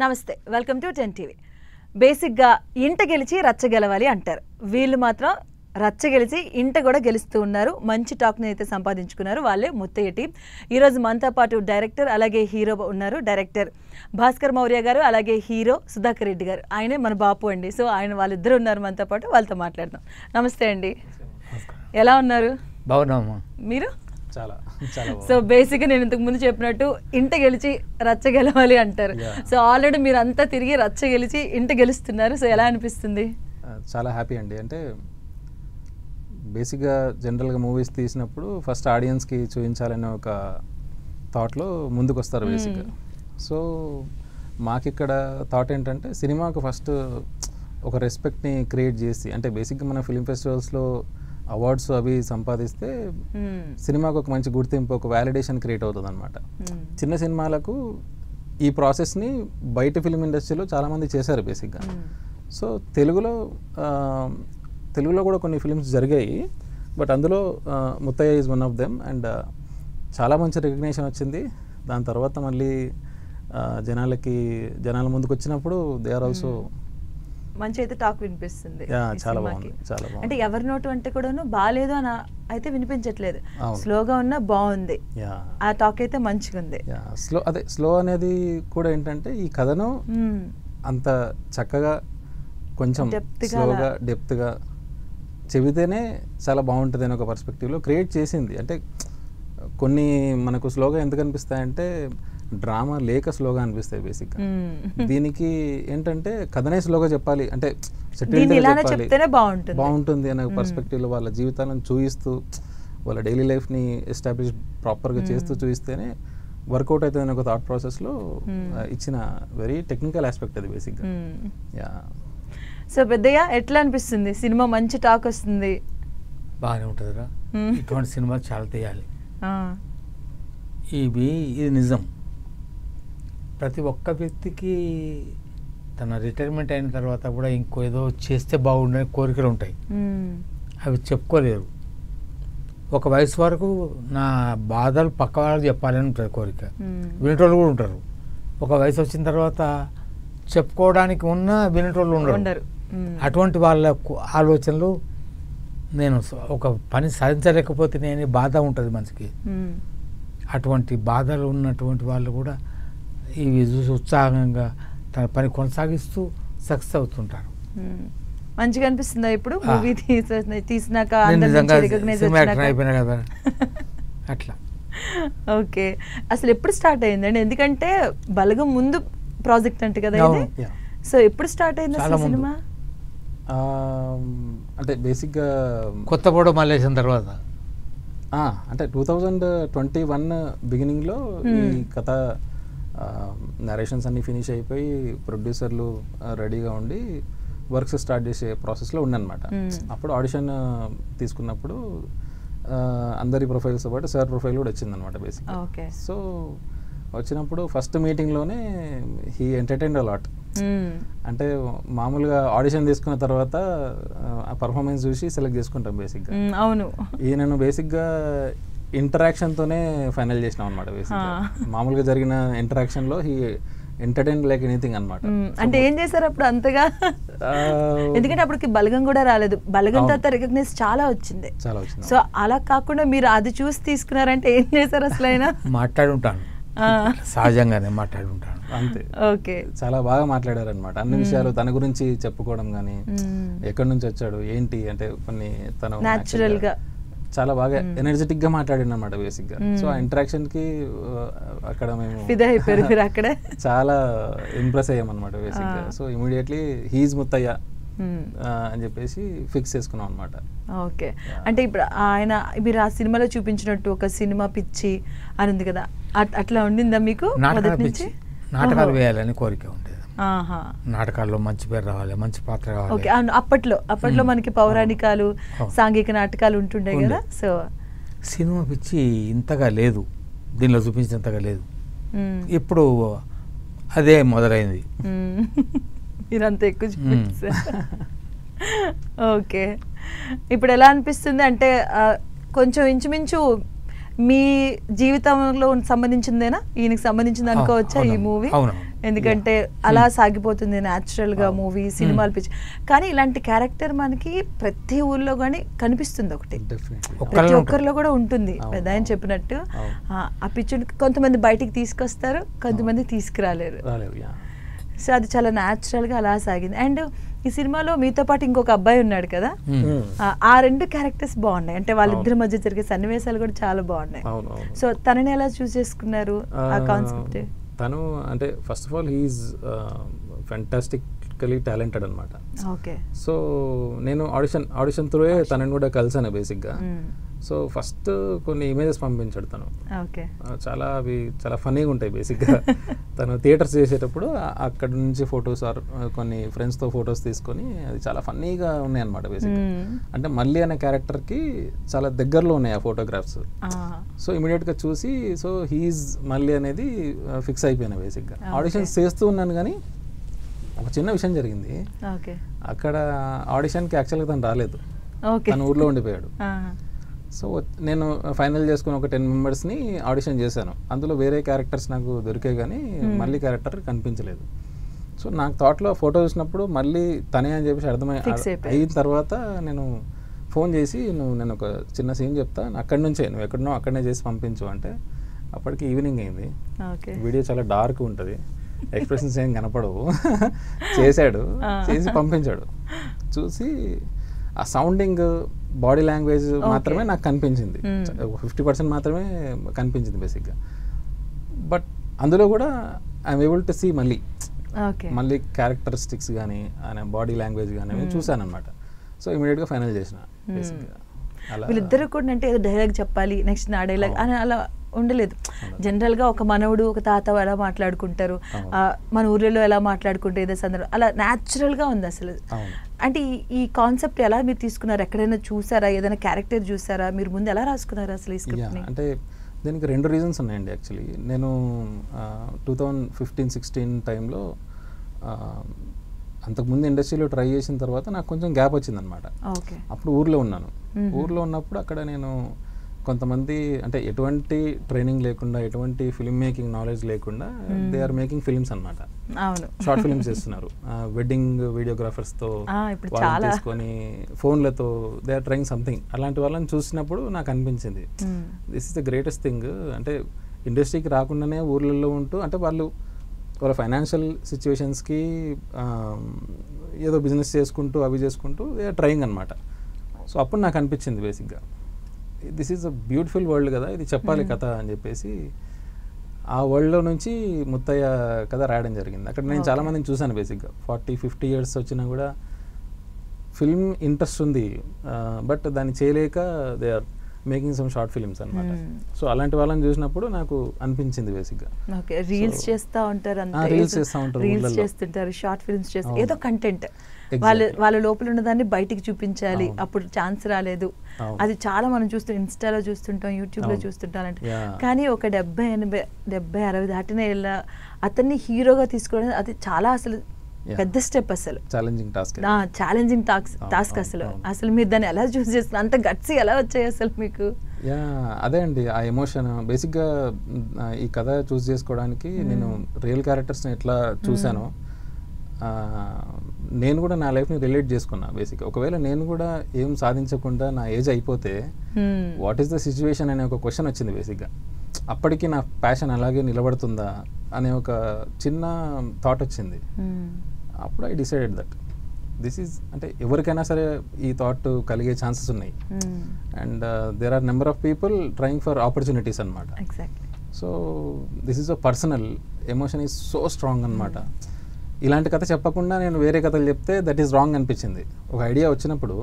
నమస్తే, welcome to 10 TV. బేసిక్గా ఇంట గెలిచి రచ్చ గెలవాలి అంటారు. వీళ్ళు మాత్రం రచ్చ గెలిచి ఇంట కూడా గెలుస్తూ ఉన్నారు. మంచి టాక్ని అయితే సంపాదించుకున్నారు. వాళ్ళే ముత్తయ్య టీం. ఈరోజు మనతో పాటు డైరెక్టర్ అలాగే హీరో ఉన్నారు. డైరెక్టర్ భాస్కర్ మౌర్య గారు, అలాగే హీరో సుధాకర్ రెడ్డి గారు. ఆయనే మన బాపు అండి. సో వాళ్ళిద్దరు ఉన్నారు మనతో పాటు. వాళ్ళతో మాట్లాడదాం. నమస్తే అండి, ఎలా ఉన్నారు? బాగున్నామా. మీరు? చాలా. సో బేసిక్గా నేను ఇంతకు ముందు చెప్పినట్టు ఇంట గెలిచి రచ్చ గెలవాలి అంటారు. సో ఆల్రెడీ మీరు అంతా తిరిగి రచ్చ గెలిచి ఇంట గెలుస్తున్నారు. సో ఎలా అనిపిస్తుంది? చాలా హ్యాపీ అండి. అంటే బేసిక్గా జనరల్గా మూవీస్ తీసినప్పుడు ఫస్ట్ ఆడియన్స్కి చూపించాలనే ఒక థాట్లో ముందుకు వస్తారు బేసిక్గా. సో మాకిక్కడ థాట్ ఏంటంటే సినిమాకు ఫస్ట్ ఒక రెస్పెక్ట్ని క్రియేట్ చేసి, అంటే బేసిక్గా మన ఫిలిం ఫెస్టివల్స్లో అవార్డ్స్ అవి సంపాదిస్తే సినిమాకు ఒక మంచి గుర్తింపు, ఒక వ్యాలిడేషన్ క్రియేట్ అవుతుంది అనమాట. చిన్న సినిమాలకు ఈ ప్రాసెస్ని బయట ఫిలిం ఇండస్ట్రీలో చాలామంది చేశారు బేసిక్గా. సో తెలుగులో కూడా కొన్ని ఫిలిమ్స్ జరిగాయి, బట్ అందులో Muthayya is one of them. And చాలా మంచి రికగ్నేషన్ వచ్చింది. దాని తర్వాత మళ్ళీ జనాల ముందుకు వచ్చినప్పుడు దే ఆర్ ఆల్సో మంచి అయితే టాక్ వినిపిస్తుంది. చాలా బాగుంది, చాలా బాగుంది. అంటే ఎవరి నోటు అంటే కూడా బాగాలేదు అని అయితే వినిపించట్లేదు, స్లోగా ఉన్నా బాగుంది. ఆ టాక్ అయితే మంచిగా ఉంది. స్లో అనేది కూడా ఏంటంటే ఈ కథను అంత చక్కగా కొంచెం స్లోగా డెప్త్గా చెబితేనే చాలా బాగుంటుంది అని ఒక పర్స్పెక్టివ్లో క్రియేట్ చేసింది. అంటే కొన్ని మనకు స్లోగా ఎందుకు అనిపిస్తాయంటే డ్రామా లేక స్లోగా అనిపిస్తాయి బేసిక్గా. దీనికి ఏంటంటే కథనే స్లోగా చెప్పాలి, అంటే బాగుంటుంది అనే పర్స్పెక్టివ్లో వాళ్ళ జీవితాలను చూపిస్తూ, వాళ్ళ డైలీ లైఫ్ని ఎస్టాబ్లిష్ ప్రాపర్గా చేస్తూ చూపిస్తేనే వర్కౌట్ అవుతుంది అనే ఒక థాట్ ప్రాసెస్లో ఇచ్చిన వెరీ టెక్నికల్ ఆస్పెక్ట్ అది బేసిక్గా. సో పెద్దయ్య ఎట్లా అనిపిస్తుంది? సినిమా మంచి టాక్ వస్తుంది, బాగానే ఉంటుందిరా. ఇటువంటి సినిమా చాలా తీయాలి. ఇది నిజం. ప్రతి ఒక్క వ్యక్తికి తన రిటైర్మెంట్ అయిన తర్వాత కూడా ఇంకో ఏదో చేస్తే బాగుండే కోరికలు ఉంటాయి, అవి చెప్పుకోలేరు. ఒక వయసు వరకు నా బాధలు పక్క వాళ్ళకి చెప్పాలని ఉంటుంది కోరిక, వినేటోళ్ళు కూడా ఉంటారు. ఒక వయసు వచ్చిన తర్వాత చెప్పుకోవడానికి ఉన్న వినేటోళ్ళు ఉండరు. అటువంటి వాళ్ళ ఆలోచనలు, నేను ఒక పని సాధించలేకపోతే నేను బాధ ఉంటుంది మనిషికి. అటువంటి బాధలు ఉన్నటువంటి వాళ్ళు కూడా ఇవి చూసి ఉత్సాహంగా తన పని కొనసాగిస్తూ సక్సెస్ అవుతుంటారు. మంచిగా అనిపిస్తుందా ఇప్పుడు మూవీ తీసినాక? అయిపోయినా కదా అట్లా. ఓకే, అసలు ఎప్పుడు స్టార్ట్ అయిందండి? ఎందుకంటే బలగం ముందు ప్రాజెక్ట్ అంటే కదా ఇది. సో ఎప్పుడు స్టార్ట్ అయింది సినిమా? అంటే బేసిక్గా కొత్తగూడ మల్లేసిన తర్వాత, అంటే 2021 బిగినింగ్లో ఈ కథ నరేషన్స్ అన్నీ ఫినిష్ అయిపోయి ప్రొడ్యూసర్లు రెడీగా ఉండి వర్క్స్ స్టార్ట్ చేసే ప్రాసెస్లో ఉండనమాట. అప్పుడు ఆడిషన్ తీసుకున్నప్పుడు అందరి ప్రొఫైల్స్ పాటు సార్ ప్రొఫైల్ కూడా వచ్చిందనమాట బేసిక్గా. సో వచ్చినప్పుడు ఫస్ట్ మీటింగ్లోనే హీ ఎంటర్టైన్డ్ అ లాట్. అంటే మామూలుగా ఆడిషన్ తీసుకున్న తర్వాత ఆ పర్ఫార్మెన్స్ చూసి సెలెక్ట్ చేసుకుంటాం బేసిక్గా. అవును, ఈయనను బేసిక్గా ఇంటరాక్షన్తోనే ఫైనల్ చేసినాం అనమాట. బేసిక్గా మామూలుగా జరిగిన ఇంటరాక్షన్లో హీ ఎంటర్టైన్ లైక్ ఎనీథింగ్ అనమాట. అంటే ఏం చేశారు అప్పుడు అంతగా? ఎందుకంటే అప్పటికి బలగం కూడా రాలేదు. బలగం తర్వాత రికగ్నైజ్ చాలా వచ్చింది. సో అలా కాకుండా మీరు అది చూసి తీసుకున్నారంటే ఏం చేశారు అసలు? అయినా మాట్లాడుంటాను, సహజంగానే మాట్లాడుంటాను అంతే. ఓకే, చాలా బాగా మాట్లాడారు అనమాట. అన్ని విషయాలు తన గురించి చెప్పుకోవడం కానీ, ఎక్కడి నుంచి వచ్చాడు ఏంటి అంటే కొన్ని తను న్యాచురల్ గా చాలా బాగా ఎనర్జెటిక్ గా మాట్లాడింది అనమాట బేసిక్ గా. సో ఆ ఇంటరాక్షన్ కి అక్కడ మేము అక్కడ చాలా ఇంప్రెస్ అయ్యాం అనమాట బేసిక్ గా. సో ఇమీడియట్లీ హీజ్ ముత్తయ్య అని చెప్పేసి ఫిక్స్ చేసుకున్నాం అనమాట. ఓకే, అంటే ఇప్పుడు ఆయన మీరు ఆ సినిమాలో చూపించినట్టు ఒక సినిమా పిచ్చి అని ఉంది కదా, అట్లా ఉండిందా మీకు? నాటకాలు వేయాలని కోరిక ఉండేది. నాటకాల్లో మంచి పేరు రావాలి, మంచి పాత్ర రావాలి. ఓకే, అప్పట్లో మనకి పౌరాణికాలు, సాంఘిక నాటకాలు ఉంటుండే కదా. సో సినిమా పిచ్చి ఇంతగా లేదు, దీనిలో చూపించినంతగా లేదు. ఇప్పుడు అదే మొదలైంది. మీరంతా ఎక్కువ చూపించారు. ఓకే, ఇప్పుడు ఎలా అనిపిస్తుంది అంటే కొంచెం ఇంచుమించు మీ జీవితంలో సంబంధించిందేనా, ఈయనకి సంబంధించింది అనుకోవచ్చా ఈ మూవీ? ఎందుకంటే అలా సాగిపోతుంది న్యాచురల్ గా మూవీ సినిమాలు పిచ్చి. కానీ ఇలాంటి క్యారెక్టర్ మనకి ప్రతి ఊర్లో కానీ కనిపిస్తుంది ఒకటి, ప్రతి ఒక్కరిలో కూడా ఉంటుంది. పెద్ద ఆయన చెప్పినట్టు ఆ పిచ్చుని కొంతమంది బయటికి తీసుకొస్తారు, కొంతమంది తీసుకురాలేరు. సో అది చాలా న్యాచురల్ గా అలా సాగింది. అండ్ ఈ సినిమాలో మీతో పాటు ఇంకొక అబ్బాయి ఉన్నాడు కదా, ఆ రెండు క్యారెక్టర్స్ బాగున్నాయి. అంటే వాళ్ళిద్దరి మధ్య జరిగే సన్నివేశాలు కూడా చాలా బాగున్నాయి. సో తనని ఎలా చూస్ చేసుకున్నారు ఆ కాన్సెప్ట్? తను అంటే first of all he's fantastically talented అనమాట. ఓకే. సో నేను ఆడిషన్ త్రూయే తనని కూడా కలిసాను బేసిక్గా. సో ఫస్ట్ కొన్ని ఇమేజెస్ పంపించాడు తను. అవి చాలా ఫన్నీగా ఉంటాయి బేసిక్గా. తను థియేటర్స్ చేసేటప్పుడు అక్కడ నుంచి ఫొటోస్ కొన్ని ఫ్రెండ్స్తో ఫొటోస్ తీసుకొని అది చాలా ఫన్నీగా ఉన్నాయి అనమాట బేసిక్గా. అంటే మళ్ళీ అనే క్యారెక్టర్కి చాలా దగ్గరలో ఉన్నాయి ఆ ఫోటోగ్రాఫ్స్. సో ఇమీడియట్గా చూసి సో హీఈస్ మళ్ళీ అనేది ఫిక్స్ అయిపోయాను బేసిక్గా. ఆడిషన్స్ చేస్తూ ఉన్నాను కానీ ఒక చిన్న విషయం జరిగింది. అక్కడ ఆడిషన్కి యాక్చువల్గా తను రాలేదు, తను ఊర్లో ఉండిపోయాడు. సో నేను ఫైనల్ చేసుకుని ఒక 10 మెంబర్స్ని ఆడిషన్ చేశాను. అందులో వేరే క్యారెక్టర్స్ నాకు దొరికాయి కానీ మళ్ళీ క్యారెక్టర్ కనిపించలేదు. సో నాకు థాట్లో ఫోటో చూసినప్పుడు మళ్ళీ తనే అని చెప్పేసి అయిన తర్వాత నేను ఫోన్ చేసి నేను ఒక చిన్న సీన్ చెప్తా, అక్కడి నుంచే నువ్వు ఎక్కడనో అక్కడనే చేసి పంపించు అంటే అప్పటికి ఈవినింగ్ అయింది. వీడియో చాలా డార్క్ ఉంటుంది, ఎక్స్ప్రెషన్స్ ఏం కనపడవు. చేశాడు, చేసి పంపించాడు. చూసి ఆ సౌండింగ్ బాడీ లాంగ్వేజ్ మాత్రమే నాకు కనిపించింది, 50% మాత్రమే కనిపించింది బేసిక్గా. బట్ అందులో కూడా ఐఎమ్ ఏబుల్ టు సీ మళ్ళీ క్యారెక్టరిస్టిక్స్ కానీ ఆయన బాడీ లాంగ్వేజ్ కానీ చూసాను అనమాట. సో ఇమీడియట్గా ఫైనల్ చేసిన బేసిక్గా. వీళ్ళిద్దరు కూడా అంటే ఏదో డైలాగ్ చెప్పాలి నెక్స్ట్ నా డైలాగ్ అని అలా ఉండలేదు. జనరల్గా ఒక మనవడు ఒక తాత ఎలా మాట్లాడుకుంటారు, మన ఊర్లో ఎలా మాట్లాడుకుంటే ఏదో సందర్భం అలా న్యాచురల్గా ఉంది అసలు. అంటే ఈ కాన్సెప్ట్ ఎలా మీరు తీసుకున్నారు? ఎక్కడైనా చూసారా, ఏదైనా క్యారెక్టర్ చూసారా, మీరు ముందు ఎలా రాసుకున్నారు అసలు ఈ స్క్రిప్ట్ని? అంటే దీనికి 2 రీజన్స్ ఉన్నాయండి యాక్చువల్లీ. నేను 2015-16 టైంలో అంతకుముందు ఇండస్ట్రీలో ట్రై చేసిన తర్వాత నాకు కొంచెం గ్యాప్ వచ్చిందనమాట. అప్పుడు ఊర్లో ఉన్నాను. ఊర్లో ఉన్నప్పుడు అక్కడ నేను కొంతమంది అంటే ఎటువంటి ట్రైనింగ్ లేకుండా, ఎటువంటి ఫిల్మ్ మేకింగ్ నాలెడ్జ్ లేకుండా దే ఆర్ మేకింగ్ ఫిల్మ్స్ అనమాట. షార్ట్ ఫిల్మ్స్ చేస్తున్నారు. వెడ్డింగ్ వీడియోగ్రాఫర్స్తో వాళ్ళని తీసుకొని ఫోన్లతో దే ఆర్ ట్రైయింగ్ సంథింగ్. అలాంటి వాళ్ళని చూసినప్పుడు నాకు అనిపించింది this is the greatest thing. అంటే ఇండస్ట్రీకి రాకుండానే ఊర్లలో ఉంటూ అంటే వాళ్ళ ఫైనాన్షియల్ సిచ్యువేషన్స్కి ఏదో బిజినెస్ చేసుకుంటూ అవి చేసుకుంటూ దే ఆర్ ట్రైయింగ్ అనమాట. సో అప్పుడు నాకు అనిపించింది బేసిక్గా this is a beautiful world కదా, ఇది చెప్పాలి కథ అని చెప్పేసి ఆ వరల్డ్లో నుంచి ముత్తయ్య కథ రాయడం జరిగింది. అక్కడ నేను చాలామందిని చూశాను బేసిక్గా 40-50 ఇయర్స్ వచ్చినా కూడా ఫిల్మ్ ఇంట్రెస్ట్ ఉంది, బట్ దాన్ని చేయలేక they are making some short films అనమాట. సో అలాంటి వాళ్ళని చూసినప్పుడు నాకు అనిపించింది బేసిక్గా. రీల్స్ చేస్తూ ఉంటారు, రీల్స్ చేస్తుంటారు, షార్ట్ ఫిల్మ్స్ చేస్తారు, ఏదో కంటెంట్ వాళ్ళ లోపల ఉన్నదాన్ని బయటికి చూపించాలి. అప్పుడు ఛాన్స్ రాలేదు, అది చాలా మనం ఇన్స్టాలో చూస్తుంటాం, యూట్యూబ్లో చూస్తుంటాం. అంటే కానీ ఒక 70-80-60 దాటిన ఏళ్ళ అతన్ని హీరోగా తీసుకోవడం అది చాలా అసలు పెద్ద స్టెప్, అసలు ఛాలెంజింగ్ టాస్క్. అసలు మీరు దాన్ని ఎలా చూస్ చేస్తారు? అంత గట్స్ ఎలా వచ్చాయి అసలు మీకు? అదే అండి ఆ ఎమోషన్. బేసిక్గా ఈ కథ చూస్ చేసుకోవడానికి నేను రియల్ క్యారెక్టర్స్ని ఎట్లా చూసానో నేను కూడా నా లైఫ్ని రిలేట్ చేసుకున్నా బేసిక్గా. ఒకవేళ నేను కూడా ఏం సాధించకుండా నా ఏజ్ అయిపోతే వాట్ ఈస్ ద సిచ్యువేషన్ అనే ఒక క్వశ్చన్ వచ్చింది బేసిక్గా. అప్పటికి నా ప్యాషన్ అలాగే నిలబడుతుందా అనే ఒక చిన్న థాట్ వచ్చింది. అప్పుడు I decided that this is అంటే ఎవరికైనా సరే ఈ థాట్ కలిగే ఛాన్సెస్ ఉన్నాయి. And there are number of people trying for opportunities అనమాట. So this is a personal emotion is so strong అనమాట. ఇలాంటి కథ చెప్పకుండా నేను వేరే కథలు చెప్తే దట్ ఈస్ రాంగ్ అనిపించింది. ఒక ఐడియా వచ్చినప్పుడు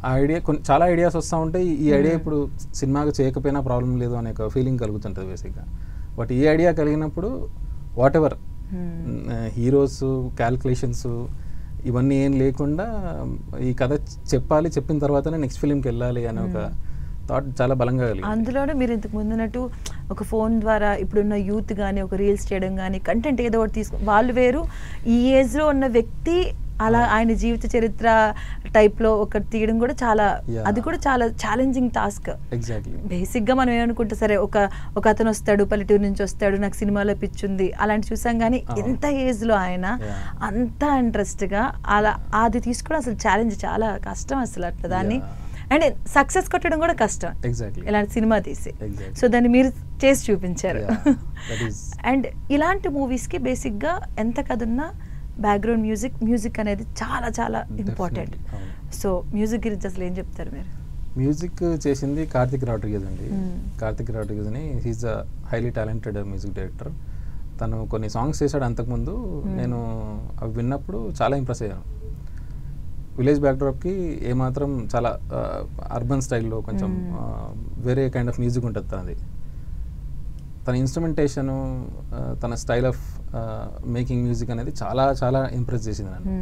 ఆ ఐడియా చాలా ఐడియాస్ వస్తూ ఉంటాయి. ఈ ఐడియా ఇప్పుడు సినిమాగా చేయకపోయినా ప్రాబ్లం లేదు అనే ఒక ఫీలింగ్ కలుగుతుంటుంది బేసిక్గా. బట్ ఈ ఐడియా కలిగినప్పుడు వాట్ ఎవర్ హీరోస్ క్యాల్కులేషన్స్ ఇవన్నీ ఏం లేకుండా ఈ కథ చెప్పిన తర్వాతనే నెక్స్ట్ ఫిలింకి వెళ్ళాలి అనే ఒక థాట్ చాలా బలంగా కలిగింది. అందులోనే మీరు ఇంతకు ముందున్నట్టు ఒక ఫోన్ ద్వారా ఇప్పుడున్న యూత్ కానీ ఒక రీల్స్ చేయడం కానీ కంటెంట్ ఏదో ఒకటి వాళ్ళు వేరు, ఈ ఏజ్లో ఉన్న వ్యక్తి అలా ఆయన జీవిత చరిత్ర టైప్లో ఒకటి తీయడం కూడా చాలా అది కూడా చాలా ఛాలెంజింగ్ టాస్క్. ఎగ్జాక్ట్లీ. బేసిక్గా మనం ఏమనుకుంటే సరే ఒక అతను వస్తాడు పల్లెటూరు నుంచి వస్తాడు నాకు సినిమాలో పిచ్చుంది అలాంటి చూసాం కానీ ఎంత ఏజ్లో ఆయన అంత ఇంట్రెస్ట్గా అలా అది తీసుకోవడం అసలు ఛాలెంజ్ చాలా కష్టం అసలు అట్లా దాన్ని అండ్ సక్సెస్ కొట్టడం కూడా కష్టం ఇలాంటి సినిమా తీసి. సో దాన్ని మీరు చేసి చూపించారు. అండ్ ఇలాంటి మూవీస్కి బేసిక్గా ఎంత కథ ఉన్నా బ్యాక్గ్రౌండ్ మ్యూజిక్ అనేది చాలా చాలా ఇంపార్టెంట్. సో మ్యూజిక్ గురించి అసలు ఏం చెప్తారు మీరు? మ్యూజిక్ చేసింది కార్తిక్ రాడ్రిగేజ్ అండి. కార్తిక్ రాడ్రిగేజ్ అని he's a highly talented music director. తను కొన్ని సాంగ్స్ చేశాడు అంతకుముందు. నేను అవి విన్నప్పుడు చాలా ఇంప్రెస్ అయ్యాను. విలేజ్ బ్యాక్డ్రాప్కి ఏమాత్రం చాలా అర్బన్ స్టైల్లో కొంచెం వేరే కైండ్ ఆఫ్ మ్యూజిక్ ఉంటుంది తనది. తన ఇన్స్ట్రుమెంటేషను తన స్టైల్ ఆఫ్ మేకింగ్ మ్యూజిక్ అనేది చాలా చాలా ఇంప్రెస్ చేసింది నన్ను.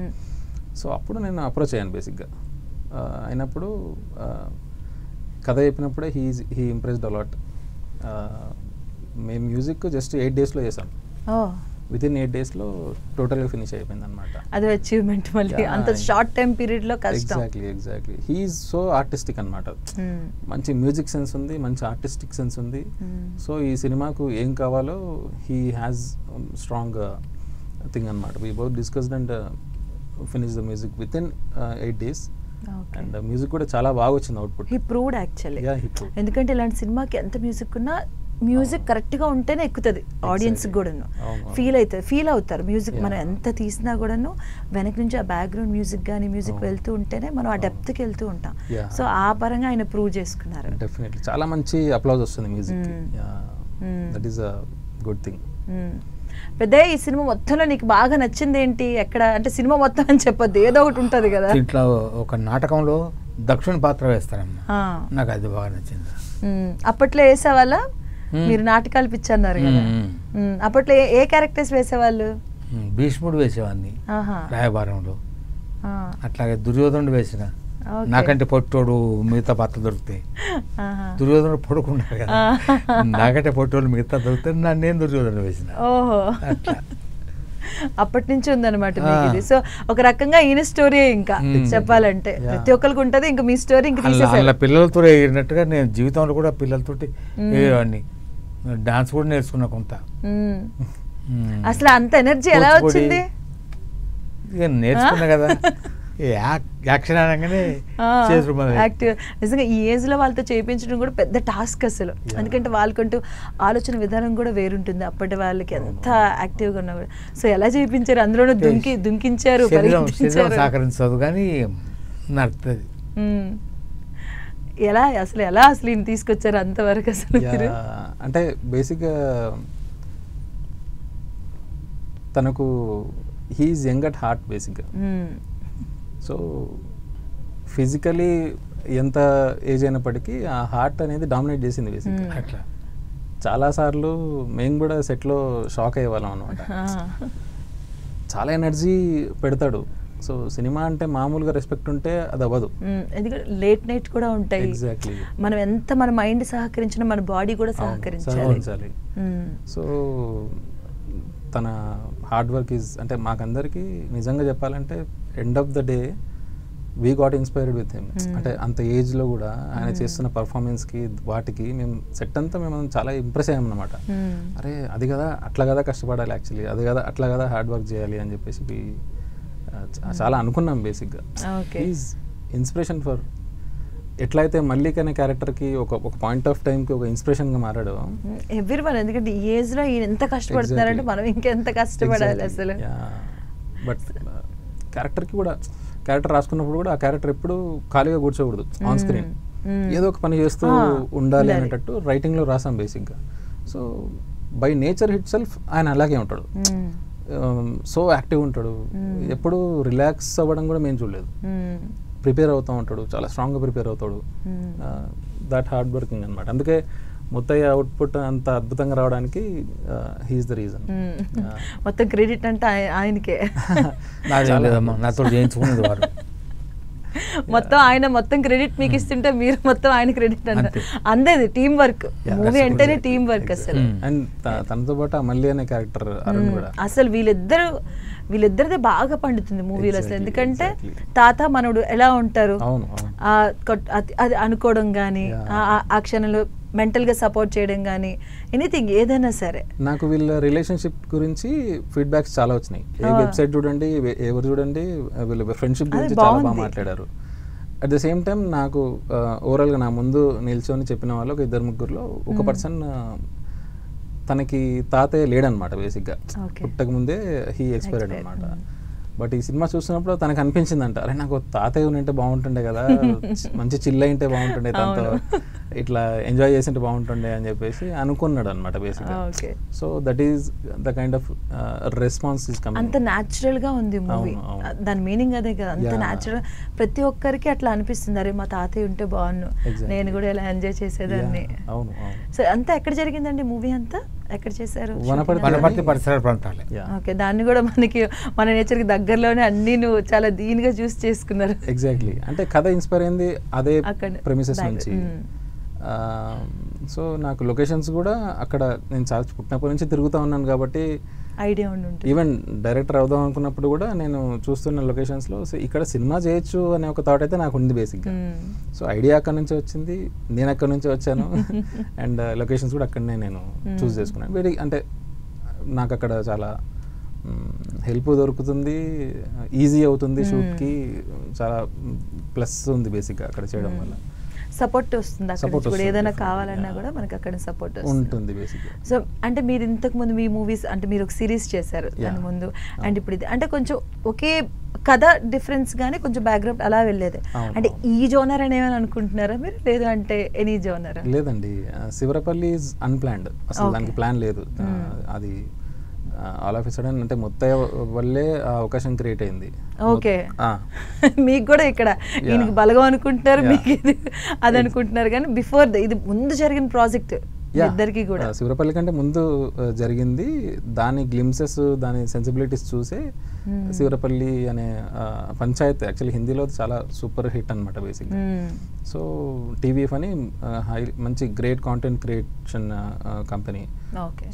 సో అప్పుడు నేను అప్రోచ్ అయ్యాను బేసిక్గా. అయినప్పుడు కథ చెప్పినప్పుడే హీ ఇంప్రెస్డ్ అలాట్. మేము మ్యూజిక్ జస్ట్ 8 daysలో చేసాం. వితిన్ 8 daysలో టోటల్గా ఫినిష్ అయిపోయింది అనమాట. అది అచీవ్మెంట్ మళ్ళీ అంత షార్ట్ టైం పీరియడ్లో కష్టం. ఎగ్జాక్ట్లీ హీఈస్ సో ఆర్టిస్టిక్ అనమాట. మంచి మ్యూజిక్ సెన్స్ ఉంది, మంచి ఆర్టిస్టిక్ సెన్స్ ఉంది. సో ఈ సినిమాకు ఏం కావాలో హీ హ్యాస్ స్ట్రాంగ్ థింగ్ అనమాట. We both discussed and finish the music within 8 days. And music కూడా చాలా బాగా వచ్చింది అవుట్పుట్. He proved actually. ఎందుకంటే ఇలాంటి సినిమాకి ఎంత మ్యూజిక్ ఉన్నా మ్యూజిక్ కరెక్ట్గా ఉంటేనే ఎక్కుతుంది ఆడియన్స్ కూడాను. ఫీల్ అవుతారు మ్యూజిక్ మనం ఎంత తీసినా కూడాను వెనక నుంచి ఆ బ్యాక్గ్రౌండ్ మ్యూజిక్ కానీ మ్యూజిక్ వెళ్తూ ఉంటేనే మనం ఆ డెప్త్కి వెళ్తూ ఉంటాం. సో ఆ పరంగా ఆయన ప్రూవ్ చేసుకున్నారు. డెఫినెట్లీ చాలా మంచి అప్లాజ్ వస్తుంది music. That is a good thing. పెద్ద ఈ సినిమా మొత్తంలో నీకు బాగా నచ్చింది ఏంటి? ఎక్కడ అంటే సినిమా మొత్తం అని చెప్పొద్దు, ఏదో ఒకటి ఉంటుంది కదా. ఇట్లా ఒక నాటకంలో దక్షిణ పాత్ర వేస్తారమ్మా, నాకు అది బాగా నచ్చింది. అప్పట్లో వేసేవాళ్ళ మీరు నాటకాలు పిచ్చన్నారు కదా, అప్పట్లో ఏ క్యారెక్టర్స్ వేసేవాళ్ళు? భీష్ముడు వేసేవాడిని రాయబారంలో, అట్లాగే దుర్యోధనుడు వేసిన, నాకంటే పొట్టోడు మిగతా పాత్ర దొరుకుతాయి. దుర్యోధనుడు పొడుకున్నాడు కదా, నాకంటే పొట్టోడు మిగతా దొరికితే నేను దుర్యోధనుడు వేసిన. ఓహో, అప్పటి నుంచి ఉందన్నమాట మీకు ఇది. సో ఒక రకంగా ఈయన స్టోరీ ఇంకా చెప్పాలంటే ప్రతి ఒక్కరికి ఉంటది, ఇంకా మీ స్టోరీ ఇంకా అలా పిల్లలతో ఎగిరినట్టుగా నేను జీవితంలో కూడా పిల్లలతోటి ఎగిరేవాడిని. డాన్స్ కూడా నేర్చుకున్నా కొంత. అసలు అంత ఎనర్జీ ఎలా వచ్చింది? ఇక నేర్చుకున్నా కదా, యాక్షన్ అనగానే యాక్టివ్. నిజంగా ఈ ఏజ్ లో వాళ్ళతో చేయించడం కూడా పెద్ద టాస్క్ అసలు, ఎందుకంటే వాళ్ళకంటూ ఆలోచన విధానం కూడా వేరుంటుంది అప్పటి వాళ్ళకి, ఎంత యాక్టివ్గా ఉన్నా కూడా. సో ఎలా చేయించారు? అందులోనూ దుంకించారు, సహకరించదు కానీ నడుతుంది. ఎలా అసలు ఈయన తీసుకొచ్చారు అంతవరకు అసలు? అంటే బేసిక్గా తనకు హీఈస్ యంగ్ అట్ హార్ట్ బేసిక్గా. సో ఫిజికలీ ఎంత ఏజ్ అయినప్పటికీ ఆ హార్ట్ అనేది డామినేట్ చేసింది బేసిక్గా. అట్లా చాలాసార్లు మేము కూడా సెట్లో షాక్ అయ్యేవాళ్ళం అనమాట. చాలా ఎనర్జీ పెడతాడు. సో సినిమా అంటే మామూలుగా రెస్పెక్ట్ ఉంటే అది అవ్వదు, ఎందుకంటే లేట్ నైట్ కూడా ఉంటాయి. ఎగ్జాక్ట్లీ, మనం ఎంత మన మైండ్ సహకరించినా మన బాడీ కూడా సహకరించాలి. సో తన హార్డ్ వర్క్ ఈజ్, అంటే మాకందరికి నిజంగా చెప్పాలంటే end of the day we got inspired with him. అంటే అంత ఏజ్లో కూడా ఆయన చేస్తున్న పర్ఫార్మెన్స్కి వాటికి మేము సెట్ అంతా మేము చాలా ఇంప్రెస్ అయ్యామన్నమాట. అరే అది కదా అట్లా కదా కష్టపడాలి, యాక్చువల్లీ అది కదా అట్లా కదా హార్డ్ వర్క్ చేయాలి అని చెప్పేసి చాలా అనుకున్నాం బేసిక్గా. ఈజ్ ఇన్స్పిరేషన్ ఫర్, ఎట్లయితే మల్లిక్ అనే క్యారెక్టర్కి ఒక పాయింట్ ఆఫ్ టైంకి ఒక ఇన్స్పిరేషన్గా మారాడు ఎవ్రీవన్. ఎందుకంటే ఈ ఏజ్లో ఈయన ఎంత కష్టపడుతున్నారంటే మనం ఇంకెంత కష్టపడాలి అసలు. బట్ క్యారెక్టర్కి కూడా, క్యారెక్టర్ రాసుకున్నప్పుడు కూడా ఆ క్యారెక్టర్ ఎప్పుడు ఖాళీగా కూర్చోకూడదు, ఆన్ స్క్రీన్ ఏదో ఒక పని చేస్తూ ఉండాలి అనేటట్టు రైటింగ్లో రాసాం బేసిక్గా. So by nature hit self ఆయన అలాగే ఉంటాడు, సో యాక్టివ్ ఉంటాడు, ఎప్పుడు రిలాక్స్ అవ్వడం కూడా మేము చూడలేదు. ప్రిపేర్ అవుతూ ఉంటాడు, చాలా స్ట్రాంగ్గా ప్రిపేర్ అవుతాడు. దట్ హార్డ్ వర్కింగ్ అనమాట. అందుకే ముత్తయ్య అవుట్పుట్ అంత అద్భుతంగా రావడానికి హీఈస్ ద రీజన్. మొత్తం క్రెడిట్ అంటే ఆయనకే, నాతో చేయించుకునేది వారు. మొత్తం ఆయన మొత్తం క్రెడిట్ మీకు ఇస్తుంటే మీరు మొత్తం ఆయన క్రెడిట్ అంటే అందది టీమ్ వర్క్. మూవీ అంటేనే టీమ్ వర్క్ అసలు. అండ్ తనతో పాటు మల్లి అనే క్యారెక్టర్ అరుణ్ కూడా అసలు వీళ్ళిద్దరు వీళ్ళిద్దరిదే బాగా పండుతుంది మూవీలో అసలు. Exactly, ఎందుకంటే exactly. తాత మనవడు ఎలా ఉంటారు అవును అవును అది అనుకోవడం కానీ Yeah. ఆ క్షణంలో మెంటల్గా సపోర్ట్ చేయడం కానీ ఎనీథింగ్ ఏదైనా సరే. నాకు వీళ్ళ రిలేషన్షిప్ గురించి ఫీడ్బ్యాక్స్ చాలా వచ్చినాయి. ఏ వెబ్సైట్ చూడండి, ఎవరు చూడండి, వీళ్ళ ఫ్రెండ్షిప్ గురించి చాలా బాగా మాట్లాడారు. అట్ ద సేమ్ టైం నాకు ఓవరాల్గా నా ముందు నిల్చొని చెప్పిన వాళ్ళు ఒక 2-3లో ఒక పర్సన్ తనకి తాతయ్య లేడనమాట బేసిక్గా. పుట్టక ముందే హీ ఎక్స్పైర్డ్ అనమాట. బట్ ఈ సినిమా చూసినప్పుడు తనకు అనిపించిందంట, అరే నాకు తాతయ్య ఉంటే బాగుంటుండే కదా, మంచి చిల్ అయింటే బాగుంటుండే, తనతో ఇట్లా ఎంజాయ్ చేసింటే బాగుంటుండే అని చెప్పేసి అనుకున్నాడు అనమాట బేసిక్గా. So that is the kind of response is coming. అంత న్యాచురల్ గా ఉంది మూవీ, దాని మీనింగ్ అదే కదా, అంత న్యాచురల్. ప్రతి ఒక్కరికి అట్లా అనిపిస్తుంది, అరే మా తాతయ్య ఉంటే బాగున్ను, నేను కూడా ఇలా ఎంజాయ్ చేసేదాన్ని. అవును అవును. సో అంతా ఎక్కడ జరిగిందండి మూవీ అంతా? ఎక్కడ చేశారు? వనపర్తి పరిసర ప్రాంతాలే. ఓకే, దాన్ని కూడా మన నేచర్ కి దగ్గరలోనే అన్ని నువ్వు చాలా దీనిగా చూస్ చేసుకున్నారు. ఎగ్జాక్ట్లీ, అంటే కథ ఇన్స్పైర్ అయింది అదే ప్రెమిసెస్ నుంచి. సో నాకు లొకేషన్స్ కూడా అక్కడ నేను చాలా పుట్టినప్పటి నుంచి తిరుగుతూ ఉన్నాను కాబట్టి ఐడియా ఉంటుంది. ఈవెన్ డైరెక్టర్ అవుదాం అనుకున్నప్పుడు కూడా నేను చూస్తున్న లొకేషన్స్లో ఇక్కడ సినిమా చేయొచ్చు అనే ఒక థాట్ అయితే నాకు ఉంది బేసిక్గా. సో ఐడియా అక్కడ నుంచి వచ్చింది, నేను అక్కడ నుంచి వచ్చాను, అండ్ లొకేషన్స్ కూడా అక్కడనే నేను చూస్ చేసుకున్నాను. వెరీ అంటే నాకు అక్కడ చాలా హెల్ప్ దొరుకుతుంది, ఈజీ అవుతుంది షూట్కి, చాలా ప్లస్ ఉంది బేసిక్గా అక్కడ చేయడం వల్ల. సపోర్ట్ వస్తుంది అక్కడ కూడా, ఏదైనా కావాలన్నా కూడా మనకి అక్కడ సపోర్ట్ ఉంటుంది బేసిక్గా. సో అంటే మీరు ఇంతకు ముందు మీ మూవీస్ అంటే మీరు ఒక సిరీస్ చేశారు దాని ముందు, అండ్ ఇప్పుడు ఇది అంటే కొంచెం ఒకే కథ డిఫరెన్స్ గానీ కొంచెం బ్యాక్గ్రౌండ్ అలా వెళ్ళేది. అంటే ఈ జోనర్ అని ఏమైనా అనుకుంటున్నారా మీరు, లేదు అంటే ఎనీ జోనర్? లేదండి, శివరపల్లి ఈజ్ అన్ప్లాన్డ్, అసలు దానికి ప్లాన్ లేదు. అది ఆల్ ఆఫ్ ఎ సడన్ అంటే మొత్తయ్య వల్లే అవకాశం క్రియేట్ అయింది. ఓకే, మీకు కూడా ఇక్కడ ఈయనకి బలగం అనుకుంటున్నారు, మీకు ఇది అది అనుకుంటున్నారు, కానీ బిఫోర్ ఇది ముందు జరిగిన ప్రాజెక్ట్ ఇద్దరికి కూడా. శివరపల్లి కంటే ముందు జరిగింది, దాని గ్లిమ్సెస్, దాని సెన్సిబిలిటీస్ చూసే శివరపల్లి అనే పంచాయత్ యాక్చువల్లీ హిందీలో చాలా సూపర్ హిట్ అనమాట బేసిక్గా. సో టీవీఎఫ్ అని మంచి great content creation company.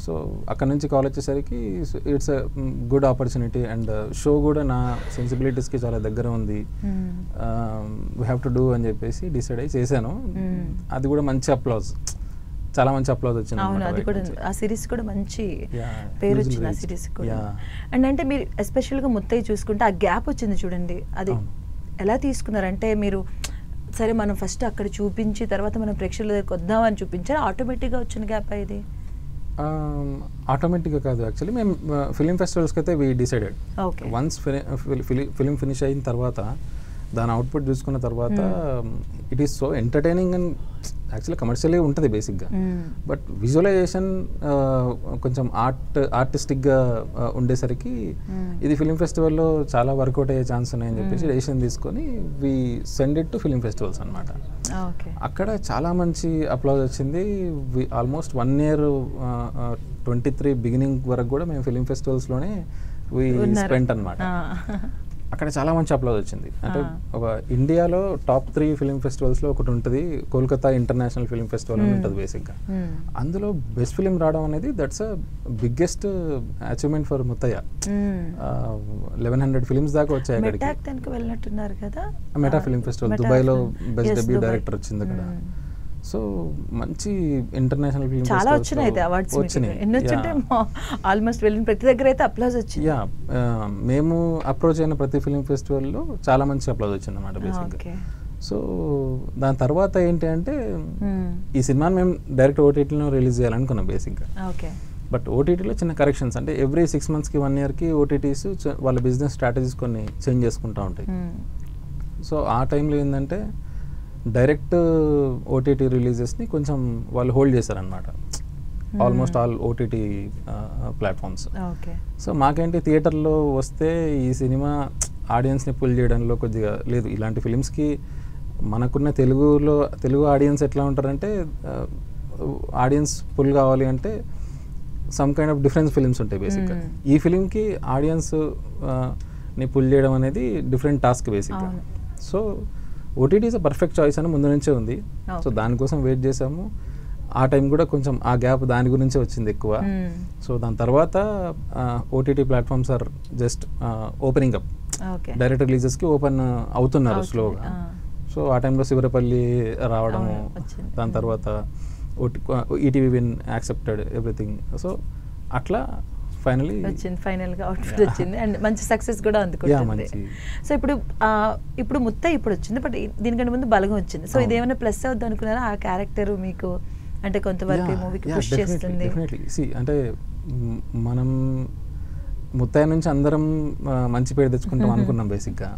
So అక్కడ నుంచి కాల్ వచ్చేసరికి it's good opportunity, and show కూడా నా సెన్సిబిలిటీస్కి చాలా దగ్గర ఉంది, వీ హ్యావ్ టు డూ అని చెప్పేసి డిసైడ్ అయ్యి చేశాను. అది కూడా మంచి అప్లాజ్, చాలా మంచి అప్లాజ్ వచ్చింది. అవును, అది కూడా ఆ సిరీస్ కూడా మంచి పేరు వచ్చింది ఆ సిరీస్ కూడా. అండ్ అంటే మీరు ఎస్పెషల్గా ముత్తయ్య చూసుకుంటే ఆ గ్యాప్ వచ్చింది చూడండి, అది ఎలా తీసుకున్నారంటే మీరు సరే మనం ఫస్ట్ అక్కడ చూపించి తర్వాత మనం ప్రేక్షకుల దగ్గరికి వద్దామని చూపించారు, ఆటోమేటిక్గా వచ్చిన గ్యాప్ ఇది? ఆటోమేటిక్గా కాదు, యాక్చువల్లీ మేము ఫిలిం ఫెస్టివల్స్కి అయితే we decided. Once film finish అయిన తర్వాత దాని అవుట్పుట్ చూసుకున్న తర్వాత it is so entertaining and actually commercially ఉంటుంది బేసిక్గా, బట్ విజువలైజేషన్ కొంచెం ఆర్టిస్టిక్గా ఉండేసరికి ఇది ఫిలిం ఫెస్టివల్లో చాలా వర్కౌట్ అయ్యే ఛాన్స్ ఉన్నాయని చెప్పేసి డెసిషన్ తీసుకొని we send it to film festivals అనమాట. అక్కడ చాలా మంచి అప్లాజ్ వచ్చింది. ఆల్మోస్ట్ 1 year 23 బిగినింగ్ వరకు కూడా మేము ఫిలిం ఫెస్టివల్స్లోనే వి స్పెంట్ అనమాట. అక్కడ చాలా మంచి అప్లాజ్ వచ్చింది. అంటే ఒక ఇండియాలో టాప్ 3 ఫిలిం ఫెస్టివల్స్లో ఒకటి ఉంటుంది, కోల్కతా ఇంటర్నేషనల్ ఫిలిం ఫెస్టివల్ అని ఉంటుంది బేసిక్గా. అందులో బెస్ట్ ఫిలిం రావడం అనేది that's a biggest achievement for Muthayya. 1100 films దాకా వచ్చాయి అక్కడికి. మెటా ఫిలిం ఫెస్టివల్ దుబాయ్లో బెస్ట్ డెబ్యూ డైరెక్టర్ వచ్చింది అక్కడ. సో మంచి ఇంటర్నేషనల్ ఫిల్మ్ చాలా వచ్చినాయి అయితే అవార్డ్స్, ఎన్ని వచ్చుంటాయి? ఆల్మోస్ట్ వెళ్ళిన ప్రతి దగ్గర అయితే అప్లాజ్ వచ్చింది. యా, మేము అప్రోచ్ అయిన ప్రతి ఫిల్మ్ ఫెస్టివల్లో చాలా మంచి అప్లాజ్ వచ్చింది అన్నమాట బేసిక్గా. సో దాని తర్వాత ఏంటి అంటే ఈ సినిమాని మేము డైరెక్ట్ ఓటీటీలో రిలీజ్ చేయాలనుకున్నాం బేసిక్గా. బట్ ఓటీటీలో చిన్న కరెక్షన్స్, అంటే ఎవ్రీ 6 monthsకి 1 yearకి ఓటీటీస్ వాళ్ళ బిజినెస్ స్ట్రాటజీస్ కొన్ని చేంజ్ చేసుకుంటూ ఉంటాయి. సో ఆ టైంలో ఏంటంటే డైరెక్ట్ ఓటీటీ రిలీజెస్ని కొంచెం వాళ్ళు హోల్డ్ చేశారనమాట, almost all OTT platforms. So మాకేంటి థియేటర్లో వస్తే ఈ సినిమా ఆడియన్స్ని పుల్ చేయడంలో కొద్దిగా లేదు. ఇలాంటి ఫిలిమ్స్కి మనకున్న తెలుగు ఆడియన్స్ ఎట్లా ఉంటారంటే ఆడియన్స్ పుల్ కావాలి అంటే some kind of difference films ఉంటాయి బేసిక్గా. ఈ ఫిలింకి ఆడియన్స్ ని పుల్ చేయడం అనేది డిఫరెంట్ టాస్క్ బేసిక్గా. So OTT is a perfect choice అని ముందు నుంచే ఉంది. సో దానికోసం వెయిట్ చేసాము. ఆ టైం కూడా కొంచెం ఆ గ్యాప్ దాని గురించే వచ్చింది ఎక్కువ. సో దాని తర్వాత OTT platforms are just opening up, direct రిలీజెస్కి ఓపెన్ అవుతున్నారు స్లోగా. సో ఆ టైంలో శివరపల్లి రావడము, దాని తర్వాత ETV Win accepted everything. So అట్లా ఫైనల్ గా అవుట్పుట్ వచ్చింది అండ్ మంచి సక్సెస్ కూడా అందుకుంటుంది. సో ఇప్పుడు ముత్తయ్య ఇప్పుడు వచ్చింది, బట్ దీనికంటే ముందు బలగం వచ్చింది. సో ఇదేమైనా ప్లస్ అవుద్ది అనుకున్నారా ఆ క్యారెక్టర్ మీకు? అంటే కొంతవరకు మూవీకి పుష్ చేస్తుంది. అంటే మనం ముత్తయ్య నుంచి అందరం మంచి పేరు తెచ్చుకుంటాం అనుకున్నాం బేసిక్గా.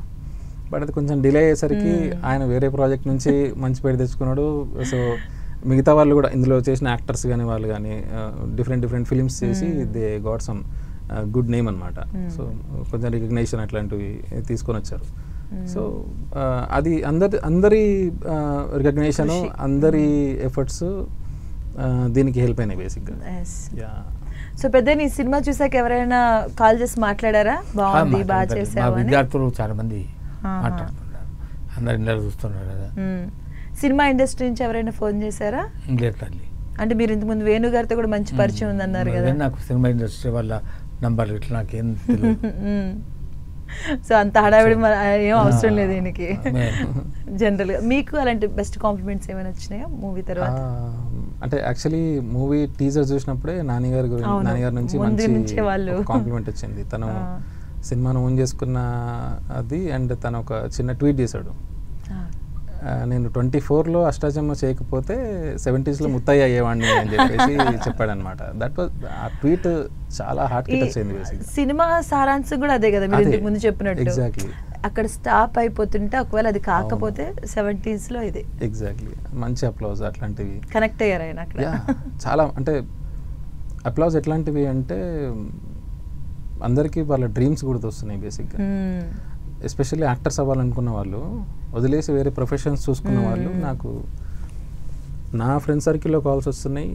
బట్ అది కొంచెం డిలే అయ్యేసరికి ఆయన వేరే ప్రాజెక్ట్ నుంచి మంచి పేరు తెచ్చుకున్నాడు. సో మిగతా వాళ్ళు కూడా ఇందులో చేసిన యాక్టర్స్ కానీ వాళ్ళు కానీ డిఫరెంట్ ఫిలిమ్స్ చేసి they got some good name అనమాట. సో కొంచెం రికగ్నైజేషన్ అట్లాంటివి తీసుకొని వచ్చారు. సో అది అందరి రికగ్నైజేషన్, అందరి ఎఫర్ట్స్ దీనికి హెల్ప్ అయినాయి బేసిక్గా. సో పెద్ద ఈ సినిమా చూసాక ఎవరైనా కాల్ చేసి మాట్లాడారా బాగుంది బాగా చేసావు? విద్యార్థులు చాలా మంది మాట్లాడుతున్నారు, అందరు ఇంట్లో చూస్తున్నారు కదా. సినిమా ఇండస్ట్రీ నుంచి ఎవరైనా ఫోన్ చేశారా? లేదు తల్లి. అంటే మీరు ఇంతకుముందు వేణు గారితో కూడా మంచి పరిచయం ఉందన్నారు కదా. నాకు సినిమా ఇండస్ట్రీ వల్ల నంబర్ ఇట్లా నాకేం తెలియదు. సో అంత హడావిడి ఏం అవసరం లేదు దీనికి. జనరల్గా మీకు అలాంటి బెస్ట్ కాంప్లిమెంట్స్ ఏమైనా వచ్చినాయా మూవీ తర్వాత? అంటే యాక్చువల్లీ మూవీ టీజర్ చూసినప్పుడే నాన్నగారి నుంచి మంచి కాంప్లిమెంట్ వచ్చింది. తను సినిమాను ఓన్ చేసుకున్న అది, అండ్ తను ఒక చిన్న ట్వీట్ చేశాడు, నేను 24లో అష్టాచమ్మ చేయకపోతే 70s ముత్తయ్య అయ్యేవాడిని అని చెప్పేసి చెప్పాడనమాట. దట్ వాజ్ ఆ ట్వీట్ చాలా హార్ట్ కి టచ్ అయింది. బేసిక్గా సినిమా సారాంశం కూడా అదే కదా మీరు ఇంతకు ముందు చెప్పినట్టు. ఎగ్జాక్ట్లీ అక్కడ స్టాప్ అయిపోతుంటే ఒకవేళ అది కాకపోతే 70sలో ఇది. ఎగ్జాక్ట్లీ మంచి అప్లౌజ్ అట్లాంటివి కనెక్ట్ అయ్యారు ఆయన అక్కడ. చాలా అంటే అప్లౌజ్ ఎట్లాంటివి అంటే అందరికీ వాళ్ళ డ్రీమ్స్ గుర్తొస్తున్నాయి బేసిక్గా. ఎస్పెషల్లీ యాక్టర్స్ అవ్వాలనుకున్న వాళ్ళు వదిలేసి వేరే ప్రొఫెషన్స్ చూసుకున్న వాళ్ళు నాకు నా ఫ్రెండ్ సర్కిల్లో కాల్స్ వస్తున్నాయి.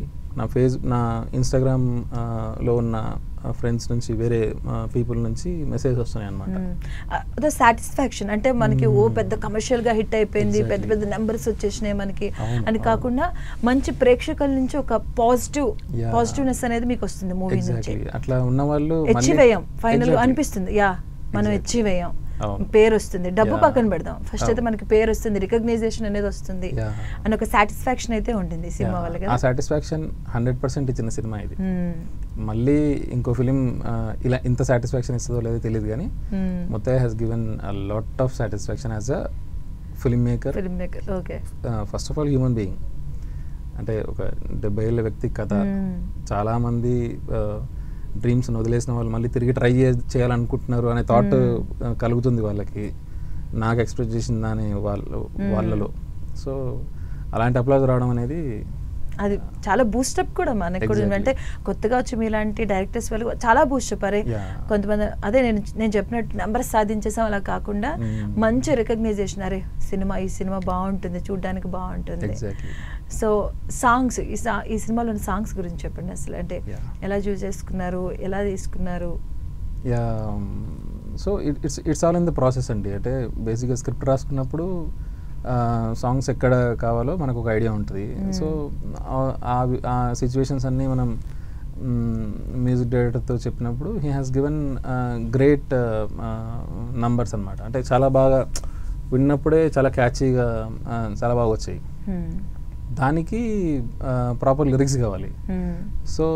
నా ఇన్స్టాగ్రామ్లో ఉన్న ఫ్రెండ్స్ నుంచి, వేరే పీపుల్ నుంచి మెసేజ్ వస్తున్నాయి అనమాట. సాటిస్ఫాక్షన్ అంటే మనకి ఓ పెద్ద కమర్షియల్గా హిట్ అయిపోయింది, పెద్ద పెద్ద నెంబర్స్ వచ్చేసినాయి మనకి అని కాకుండా మంచి ప్రేక్షకుల నుంచి ఒక పాజిటివ్నెస్ అనేది మీకు వస్తుంది మూవీ నుంచి. అట్లా ఉన్న వాళ్ళు అచీవ్ అయ్యాం ఫైనల్ అనిపిస్తుంది. మనం అచీవ్ అయ్యాం, పేరు వస్తుంది, డబ్బు పక్కన పెడదాం, ఫస్ట్ అయితే మనకి పేరు వస్తుంది, రికగ్నైజేషన్ అనేది వస్తుంది అని ఒక సాటిస్ఫాక్షన్ అయితే ఉంటుంది సినిమా వల్ల. ఆ సాటిస్ఫాక్షన్ 100% ఇచ్చిన సినిమా ఇది. మళ్ళీ ఇంకో ఫిలిం ఇలా ఇంత సాటిస్ఫాక్షన్ ఇస్తుందో లేదో తెలియదు కానీ Muthayya has given a lot of satisfaction as a film maker. First of all human being. అంటే ఒక 70 ఏళ్ళ వ్యక్తి కథ, చాలామంది డ్రీమ్స్ని వదిలేసిన వాళ్ళు మళ్ళీ తిరిగి ట్రై చేయాలనుకుంటున్నారు అనే థాట్ కలుగుతుంది వాళ్ళకి, నాకు ఎక్స్ప్రెస్ చేసింది అని వాళ్ళలో. సో అలాంటి అప్లాజ్ రావడం అనేది అది చాలా బూస్టప్ కూడా మనకు కూడా. అంటే కొత్తగా వచ్చి మీలాంటి డైరెక్టర్స్ వాళ్ళు చాలా బూస్టప్. అరే కొంతమంది అదే నేను చెప్పినట్టు నెంబర్స్ సాధించేసాం అలా కాకుండా మంచి రికగ్నైజేషన్, అరే ఈ సినిమా బాగుంటుంది, చూడడానికి బాగుంటుంది. సో సాంగ్స్, ఈ సినిమాలోని సాంగ్స్ గురించి చెప్పండి అసలు. అంటే ఎలా చూస్ చేసుకున్నారు, ఎలా తీసుకున్నారు? So it's all in the process అండి. అంటే బేసిక్గా స్క్రిప్ట్ రాసుకున్నప్పుడు సాంగ్స్ ఎక్కడ కావాలో మనకు ఒక ఐడియా ఉంటుంది. సో ఆ సిచ్యువేషన్స్ అన్నీ మనం మ్యూజిక్ డైరెక్టర్తో చెప్పినప్పుడు he has given great numbers అనమాట. అంటే చాలా బాగా విన్నప్పుడే చాలా క్యాచీగా చాలా బాగా వచ్చాయి. దానికి ప్రాపర్ లిరిక్స్ కావాలి. సో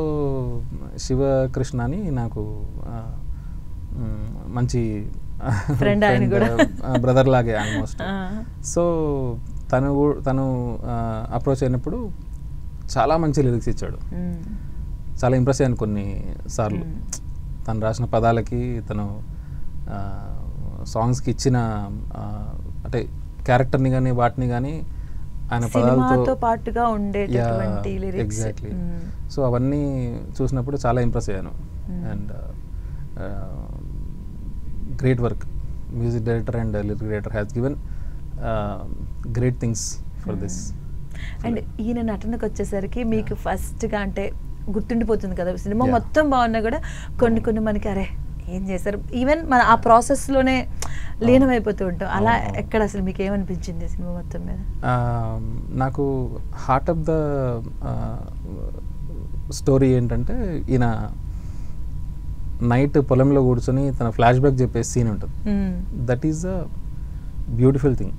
శివకృష్ణ అని నాకు మంచి ఫ్రెండ్, బ్రదర్ లాగే ఆల్మోస్ట్. సో తను అప్రోచ్ అయినప్పుడు చాలా మంచి లిరిక్స్ ఇచ్చాడు. చాలా ఇంప్రెస్ అయ్యాను కొన్ని సార్లు తను రాసిన పదాలకి, తను సాంగ్స్కి ఇచ్చిన అంటే క్యారెక్టర్ని కానీ వాటిని కానీ ఆయన పదాలతో పాటుగా ఉండేటటువంటి లిరిక్స్. ఎగ్జాక్ట్లీ. సో అవన్నీ చూసినప్పుడు చాలా ఇంప్రెస్ అయ్యాను. And great work. Music director and lyric director has given great things for this. And ఈయన నటనకు వచ్చేసరికి మీకు ఫస్ట్గా అంటే గుర్తుండిపోతుంది కదా, సినిమా మొత్తం బాగున్నా కూడా కొన్ని మనకి అరే ఏం చేశారు, ఈవెన్ మన ఆ ప్రాసెస్లోనే లీనమైపోతూ ఉంటాం. అలా అవును. ఎక్కడ అసలు మీకు ఏమనిపించింది సినిమా మొత్తం మీద? నాకు హార్ట్ ఆఫ్ ద స్టోరీ ఏంటంటే, ఈయన నైట్ పొలంలో కూర్చొని తన ఫ్లాష్ బ్యాక్ చెప్పే సీన్ ఉంటుంది. That is a beautiful thing.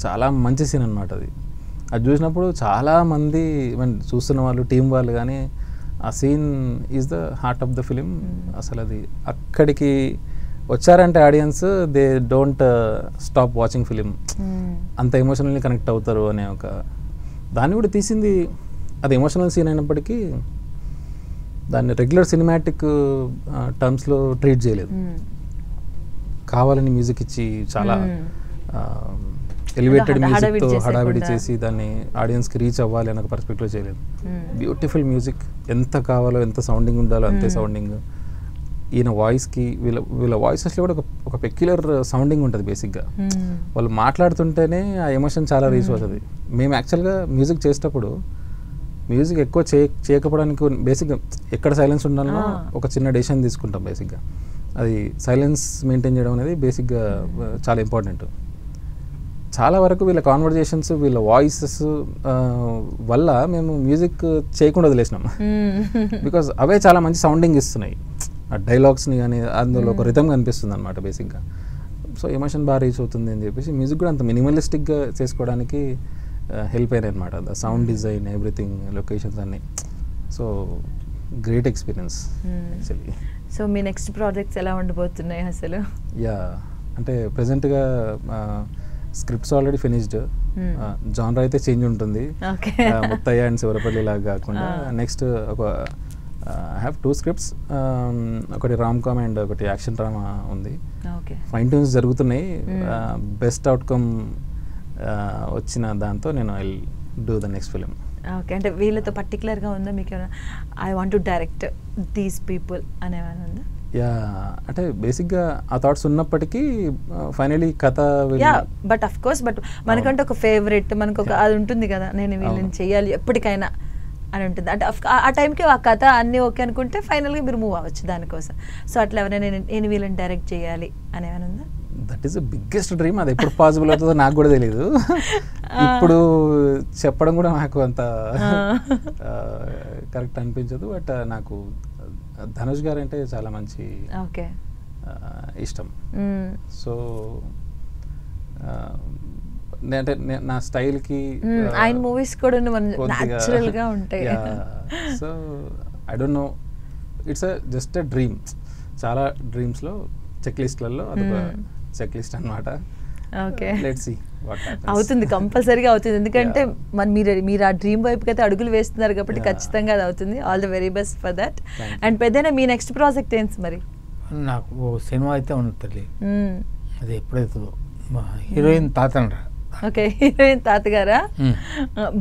చాలా మంచి సీన్ అనమాట అది. అది చూసినప్పుడు చాలామంది చూస్తున్న వాళ్ళు, టీం వాళ్ళు కానీ, ఆ scene is the heart of the film. అసలు అది అక్కడికి వచ్చారంటే audience they don't stop watching film. అంత ఎమోషనల్లీ కనెక్ట్ అవుతారు అనే ఒక దాన్ని కూడా తీసింది. అది ఎమోషనల్ సీన్ అయినప్పటికీ దాన్ని రెగ్యులర్ సినిమాటిక్ టర్మ్స్లో ట్రీట్ చేయలేదు. కావాలని మ్యూజిక్ ఇచ్చి చాలా ఎలివేటెడ్ మ్యూజిక్తో హడావిడి చేసి దాన్ని ఆడియన్స్కి రీచ్ అవ్వాలి అనే ఒక పర్స్పెక్టివ్లో చేయలేదు. బ్యూటిఫుల్ మ్యూజిక్, ఎంత కావాలో, ఎంత సౌండింగ్ ఉండాలో అంతే సౌండింగ్. ఈయన వాయిస్కి వీళ్ళ వాయిసెస్లో కూడా ఒక పెక్యులర్ సౌండింగ్ ఉంటుంది. బేసిక్గా వాళ్ళు మాట్లాడుతుంటేనే ఆ ఎమోషన్ చాలా రీచ్ అవుతుంది. మేము యాక్చువల్గా మ్యూజిక్ చేసేటప్పుడు మ్యూజిక్ ఎక్కువ చేయకపోవడానికి బేసిక్గా ఎక్కడ సైలెన్స్ ఉండాలనో ఒక చిన్న డెసిషన్ తీసుకుంటాం. బేసిక్గా అది సైలెన్స్ మెయింటైన్ చేయడం అనేది బేసిక్గా చాలా ఇంపార్టెంట్. చాలా వరకు వీళ్ళ కాన్వర్జేషన్స్, వీళ్ళ వాయిసెస్ వల్ల మేము మ్యూజిక్ చేయకుండా వదిలేసినాం. బికాజ్ అవే చాలా మంచి సౌండింగ్ ఇస్తున్నాయి. ఆ డైలాగ్స్ని కానీ అందులో ఒక రిథమ్ కనిపిస్తుంది అనమాట బేసిక్గా. సో ఎమోషన్ బాగా రీచ్ అవుతుంది అని చెప్పేసి మ్యూజిక్ కూడా అంత మినిమలిస్టిక్గా చేసుకోవడానికి హెల్ప్ అయినాయి అనమాట. The sound design, everything, locations అన్నీ. So great experience actually. So మీ నెక్స్ట్ ప్రాజెక్ట్స్ ఎలా ఉండబోతున్నాయి అసలు? యా, అంటే ప్రజెంట్గా స్క్రిప్ట్స్ ఆల్రెడీ ఫినిష్డ్. జానర్ అయితే చేంజ్ ఉంటుంది, ముత్తయ్య అండ్ శివరపల్లి లాగా కాకుండా. నెక్స్ట్ ఒక హ్యావ్ 2 స్క్రిప్ట్స్, ఒకటి రామ్ కామ్ అండ్ ఒకటి యాక్షన్ డ్రామా ఉంది. ఫైన్ ట్యూన్స్ జరుగుతున్నాయి. బెస్ట్ అవుట్కమ్ వచ్చిన దాంతో నేను I do the next film. Okay, అంటే వీళ్ళతో పర్టికులర్గా ఉందా మీకు ఏమైనా I want to direct these people అనేమైనా ఉందా? యా, అంటే బేసిక్గా ఆ థాట్స్ ఉన్నప్పటికీ ఫైనలీ కథ. Yeah, but of course, but మనకంటే ఒక ఫేవరెట్, మనకు ఒక అది ఉంటుంది కదా, నేను వీళ్ళని చెయ్యాలి ఎప్పటికైనా అని ఉంటుంది. అంటే ఆ టైంకి ఆ కథ అన్నీ ఓకే అనుకుంటే ఫైనల్గా మీరు మూవ్ అవ్వచ్చు దానికోసం. సో అట్లా ఎవరైనా నేను వీళ్ళని డైరెక్ట్ చేయాలి అనేమైనా ఉందా? That is the biggest dream. అది ఎప్పుడు పాసిబుల్ అవుతుందో నాకు కూడా తెలియదు. ఇప్పుడు చెప్పడం కూడా నాకు అంత కరెక్ట్ అనిపించదు. బట్ నాకు ధనుష్ గారు అంటే చాలా మంచి ఇష్టం. సో అంటే నా స్టైల్కి ఆయన మూవీస్ కూడా న్యాచురల్గా ఉంటాయి. So I don't know, it's just a dream. చాలా డ్రీమ్స్లో చెక్ లిస్ట్లలో అదొక చెక్ లిస్ట్ అనమాట. Okay, let's see what happens. అవుతుంది, కంపల్సరీగా అవుతుంది. ఎందుకంటే మీరు ఆ డ్రీమ్ వైపుకి అయితే అడుగులు వేస్తున్నారు కాబట్టి ఖచ్చితంగా అది అవుతుంది. All the very best for that. And పెద్దనా మీ నెక్స్ట్ ప్రాజెక్ట్ ఏంటి మరి? నాకు సినిమా అయితే ఉంది తల్లి, అది ఎప్పుడైతుందో. హీరోయిన్ తాతనరా. ఓకే, హీరోయిన్ తాతగారా?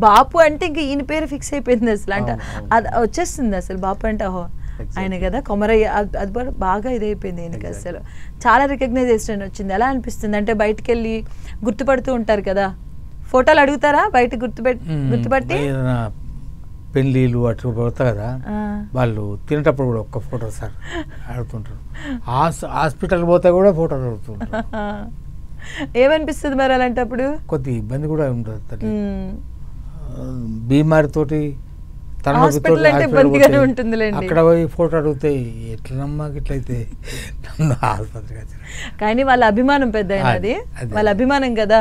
బాపు అంటే ఇంక ఈయన పేరు ఫిక్స్ అయిపోయింది అసలు. అంటే అది వచ్చేస్తుంది అసలు బాపు అంటే ఓహో ఆయన కదా కొమరయ్య. అది బాగా ఇదైపోయింది ఈయనకి అసలు. చాలా రికగ్నైజేషన్ వచ్చింది. ఎలా అనిపిస్తుంది అంటే బయటకు వెళ్ళి గుర్తుపడుతూ ఉంటారు కదా, ఫోటోలు అడుగుతారా బయట గుర్తుపట్టి? పెళ్ళిళ్ళు అటు పడతా కదా, వాళ్ళు తినేటప్పుడు కూడా ఒక్క ఫోటో సార్ అడుగుతుంటారు. హాస్పిటల్ పోతే కూడా ఫోటోలు అడుగుతుంటారు. ఏమనిపిస్తుంది మరి అలాంటప్పుడు? కొద్ది ఇబ్బంది కూడా ఉంటుంది. బీమారితోటి అక్కడ పోయి ఫోటో అడిగితే ఎట్లనమ్మా ఇట్లయితే ఆసుపత్రికి. కానీ వాళ్ళ అభిమానం పెద్ద, అది వాళ్ళ అభిమానం కదా.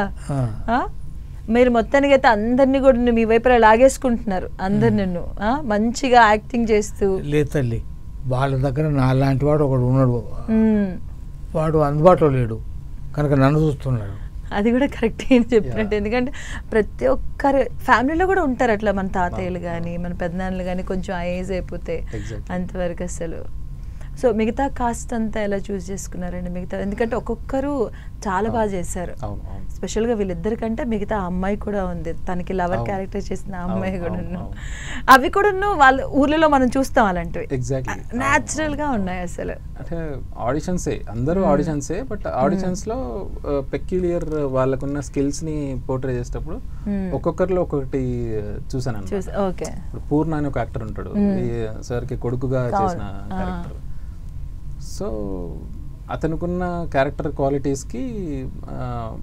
మీరు మొత్తానికి అయితే అందరినీ కూడా మీ వైపు లాగేసుకుంటున్నారు, అందరు నిన్ను మంచిగా యాక్టింగ్ చేస్తూ. లేదు తల్లి, వాళ్ళ దగ్గర నా లాంటి వాడు ఒకడు ఉన్నాడు, వాడు అందుబాటులో లేడు కనుక నన్ను చూస్తున్నాడు. అది కూడా కరెక్ట్ ఏం చెప్పినట్టు. ఎందుకంటే ప్రతి ఒక్కరు ఫ్యామిలీలో కూడా ఉంటారు అట్లా, మన తాతయ్యలు కానీ మన పెద్దనాన్నలు కానీ కొంచెం ఆ ఏజ్ అయిపోతే అంతవరకు అసలు. సో మిగతా కాస్ట్ అంతా ఎలా చూస్ చేసుకున్నారండి మిగతా? ఎందుకంటే ఒక్కొక్కరు చాలా బాగా చేశారు. స్పెషల్గా వీళ్ళిద్దరికంటే మిగతా అమ్మాయి కూడా ఉంది, తనకి లవర్ క్యారెక్టర్ చేసిన అమ్మాయి కూడా. అవి కూడా వాళ్ళ ఊర్లలో మనం చూస్తాం అలాంటివి. న్యాచురల్ గా ఉన్నాయి అసలు. అంటే ఆడిషన్సే, అందరూ ఆడిషన్సే. బట్ ఆడిషన్స్ లో పెక్యులియర్ వాళ్ళకున్న స్కిల్స్ ని పోర్ట్రే చేసేటప్పుడు ఒక్కొక్కరిలో ఒక్కొక్కటి చూసాను. ఓకే, పూర్ణ అని ఒక యాక్టర్ ఉంటాడు, సార్ కి కొడుకుగా చేసిన క్యారెక్టర్. సో అతనుకున్న క్యారెక్టర్ క్వాలిటీస్కి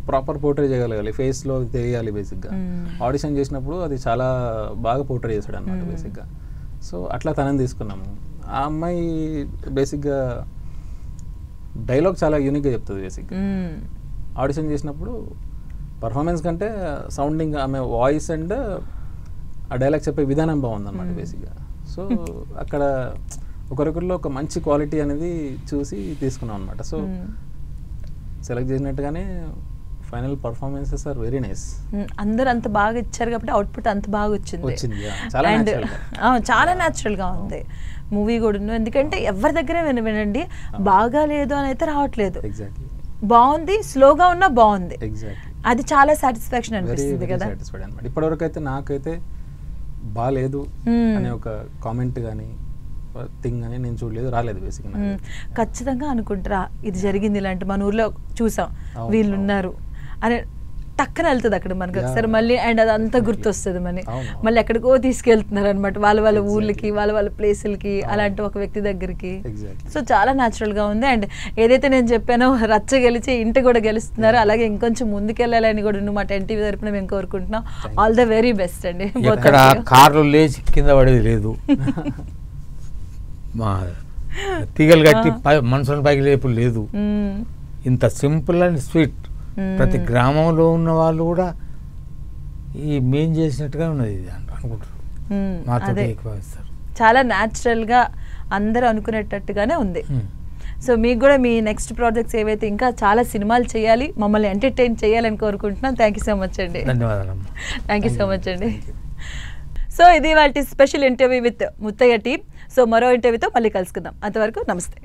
ప్రాపర్ పోర్ట్రే చేయగలగాలి, ఫేస్లో తెలియాలి బేసిక్గా. ఆడిషన్ చేసినప్పుడు అది చాలా బాగా పోర్ట్రే చేశాడు అనమాట బేసిక్గా. సో అట్లా తనని తీసుకున్నాము. ఆ అమ్మాయి బేసిక్గా డైలాగ్ చాలా యూనిక్గా చెప్తుంది బేసిక్గా. ఆడిషన్ చేసినప్పుడు పర్ఫార్మెన్స్ కంటే సౌండింగ్, ఆమె వాయిస్ అండ్ ఆ డైలాగ్ చెప్పే విధానం బాగుందన్నమాట బేసిక్గా. సో అక్కడ ఒకరికొకరిలో ఒక మంచి క్వాలిటీ అనేది చూసి తీసుకున్నాం అనమాట. సో సెలెక్ట్ చేసినట్టుగానే final performances are very nice. అందరు అంత బాగా ఇచ్చారు కాబట్టి అవుట్పుట్ అంత బాగా వచ్చింది. చాలా అండ్ natural. చాలా న్యాచురల్గా ఉంది మూవీ కూడా. ఎందుకంటే ఎవరి దగ్గర వినండి బాగా లేదు అని అయితే రావట్లేదు. ఎగ్జాక్ట్లీ బాగుంది, స్లోగా ఉన్నా బాగుంది. ఎగ్జాక్ట్లీ అది చాలా సాటిస్ఫాక్షన్ అనిపిస్తుంది కదా. సాటిస్ఫైడ్ అనమాట. ఇప్పటివరకు అయితే నాకైతే బాగాలేదు అనే ఒక కామెంట్ కానీ థింగ్ అని నేను చూడలేదు, రాలేదు బేసిక్గా. ఖచ్చితంగా అనుకుంటారా ఇది జరిగింది, ఇలాంటి మన ఊర్లో చూసాం వీళ్ళు ఉన్నారు అని టక్కన వెళ్తుంది అక్కడ మనకి ఒకసారి మళ్ళీ. అండ్ అదంతా గుర్తొస్తుంది మళ్ళీ ఎక్కడికో తీసుకెళ్తున్నారు అనమాట, వాళ్ళ ఊర్లకి వాళ్ళ ప్లేసులకి, అలాంటి ఒక వ్యక్తి దగ్గరికి. సో చాలా న్యాచురల్గా ఉంది. అండ్ ఏదైతే నేను చెప్పానో రచ్చ గెలిచి ఇంటి కూడా గెలుస్తున్నారు, అలాగే ఇంకొంచెం ముందుకెళ్ళాలని కూడా మా 10TV తరపున మేము కోరుకుంటున్నాం. ఆల్ ద వెరీ బెస్ట్ అండి. ఇక్కడ కార్లు లేచి కింద పడేది లేదు, మా తీగలు కట్టి మనుషుల పైకి లేపు లేదు. ఇంత సింపుల్ అండ్ స్వీట్. ప్రతి గ్రామంలో ఉన్న వాళ్ళు కూడా ఈ మేం చేసినట్టుగా ఉన్నది ఇది అనుకుంటారు, మాతో ఎక్కువ ఇస్తారు. చాలా న్యాచురల్గా అందరూ అనుకునేటట్టుగానే ఉంది. సో మీకు కూడా మీ నెక్స్ట్ ప్రాజెక్ట్స్ ఏవైతే ఇంకా చాలా సినిమాలు చేయాలి, మమ్మల్ని ఎంటర్టైన్ చేయాలని కోరుకుంటున్నాం. థ్యాంక్ యూ సో మచ్ అండి. ధన్యవాదాలమ్మా. థ్యాంక్ యూ సో మచ్ అండి. సో ఇది వాళ్ళ special interview with Muthayya team. So మరో ఇంటర్వ్యూతో మళ్ళీ కలుసుకుందాం. అంతవరకు నమస్తే.